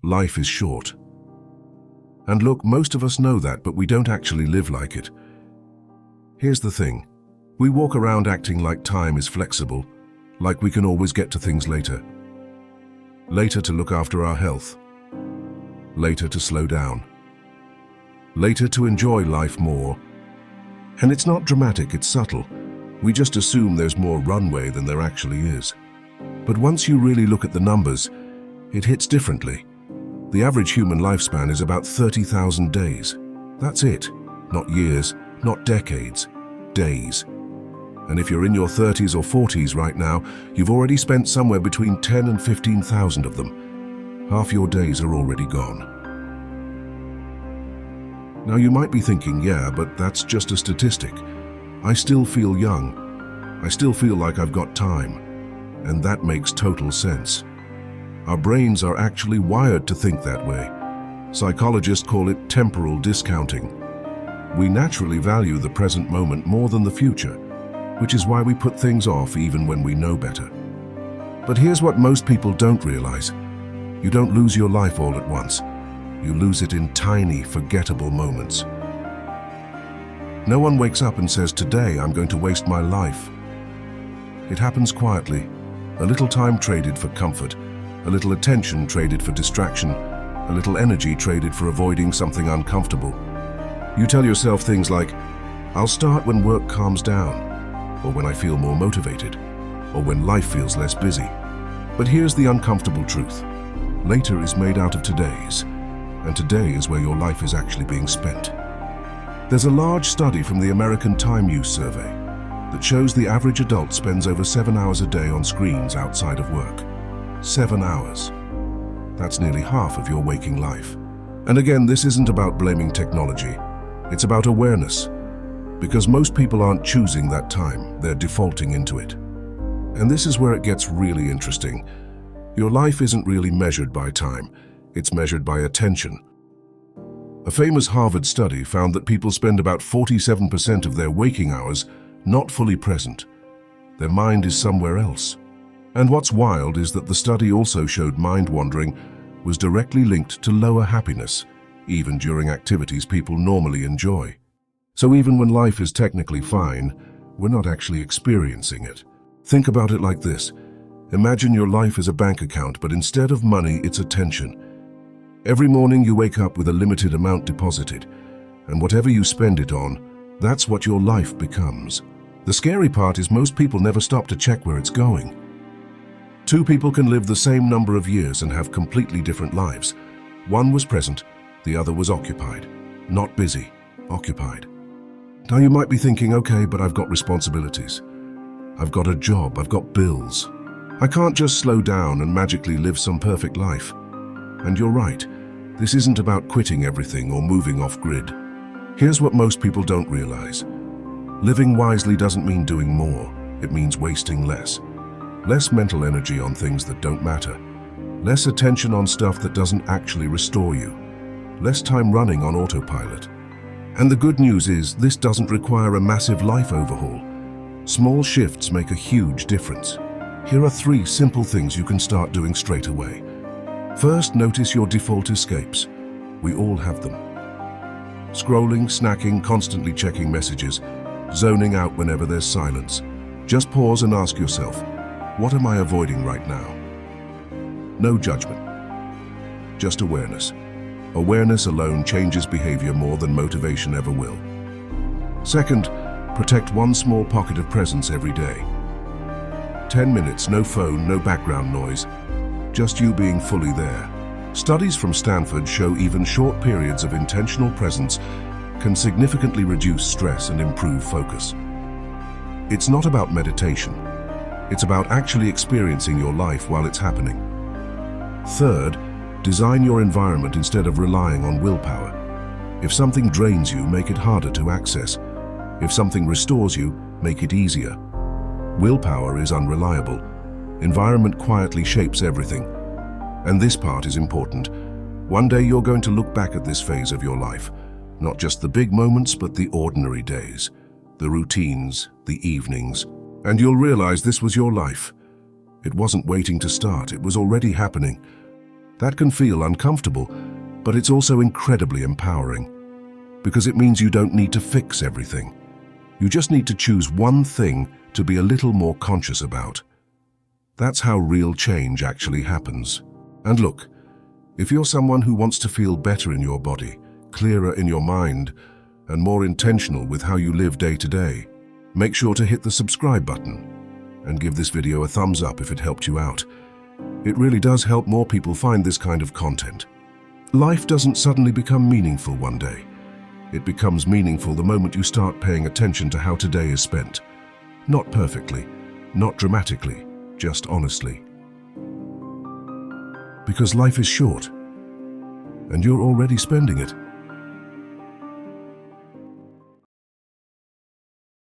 Life is short. And look, most of us know that, but we don't actually live like it. Here's the thing. We walk around acting like time is flexible, like we can always get to things later. Later to look after our health. Later to slow down. Later to enjoy life more. And it's not dramatic, it's subtle. We just assume there's more runway than there actually is. But once you really look at the numbers, it hits differently. The average human lifespan is about 30,000 days. That's it. Not years, not decades, days. And if you're in your 30s or 40s right now, you've already spent somewhere between 10 and 15,000 of them. Half your days are already gone. Now you might be thinking, yeah, but that's just a statistic. I still feel young. I still feel like I've got time. And that makes total sense. Our brains are actually wired to think that way. Psychologists call it temporal discounting. We naturally value the present moment more than the future, which is why we put things off even when we know better. But here's what most people don't realize. You don't lose your life all at once. You lose it in tiny, forgettable moments. No one wakes up and says, "Today I'm going to waste my life." It happens quietly. A little time traded for comfort, a little attention traded for distraction, a little energy traded for avoiding something uncomfortable. You tell yourself things like, "I'll start when work calms down," or "when I feel more motivated," or "when life feels less busy." But here's the uncomfortable truth. Later is made out of today's, and today is where your life is actually being spent. There's a large study from the American Time Use Survey that shows the average adult spends over 7 hours a day on screens outside of work. 7 hours. That's nearly half of your waking life. And again, this isn't about blaming technology. It's about awareness. Because most people aren't choosing that time, they're defaulting into it. And this is where it gets really interesting. Your life isn't really measured by time, it's measured by attention. A famous Harvard study found that people spend about 47% of their waking hours not fully present. Their mind is somewhere else. And what's wild is that the study also showed mind wandering was directly linked to lower happiness, even during activities people normally enjoy. So even when life is technically fine, we're not actually experiencing it. Think about it like this. Imagine your life is a bank account, but instead of money, it's attention. Every morning you wake up with a limited amount deposited, and whatever you spend it on, that's what your life becomes. The scary part is most people never stop to check where it's going. Two people can live the same number of years and have completely different lives. One was present, the other was occupied. Not busy, occupied. Now you might be thinking, okay, but I've got responsibilities. I've got a job, I've got bills. I can't just slow down and magically live some perfect life. And you're right, this isn't about quitting everything or moving off-grid. Here's what most people don't realize. Living wisely doesn't mean doing more, it means wasting less. Less mental energy on things that don't matter. Less attention on stuff that doesn't actually restore you. Less time running on autopilot. And the good news is, this doesn't require a massive life overhaul. Small shifts make a huge difference. Here are 3 simple things you can start doing straight away. First, notice your default escapes. We all have them. Scrolling, snacking, constantly checking messages, zoning out whenever there's silence. Just pause and ask yourself, what am I avoiding right now? No judgment, just awareness. Awareness alone changes behavior more than motivation ever will. Second, protect one small pocket of presence every day. 10 minutes, no phone, no background noise, just you being fully there. Studies from Stanford show even short periods of intentional presence can significantly reduce stress and improve focus. It's not about meditation. It's about actually experiencing your life while it's happening. Third, design your environment instead of relying on willpower. If something drains you, make it harder to access. If something restores you, make it easier. Willpower is unreliable. Environment quietly shapes everything. And this part is important. One day you're going to look back at this phase of your life, not just the big moments, but the ordinary days, the routines, the evenings, and you'll realize this was your life. It wasn't waiting to start, it was already happening. That can feel uncomfortable, but it's also incredibly empowering, because it means you don't need to fix everything. You just need to choose one thing to be a little more conscious about. That's how real change actually happens. And look, if you're someone who wants to feel better in your body, clearer in your mind, and more intentional with how you live day to day, make sure to hit the subscribe button and give this video a thumbs up if it helped you out. It really does help more people find this kind of content. Life doesn't suddenly become meaningful one day. It becomes meaningful the moment you start paying attention to how today is spent. Not perfectly, not dramatically, just honestly. Because life is short, and you're already spending it.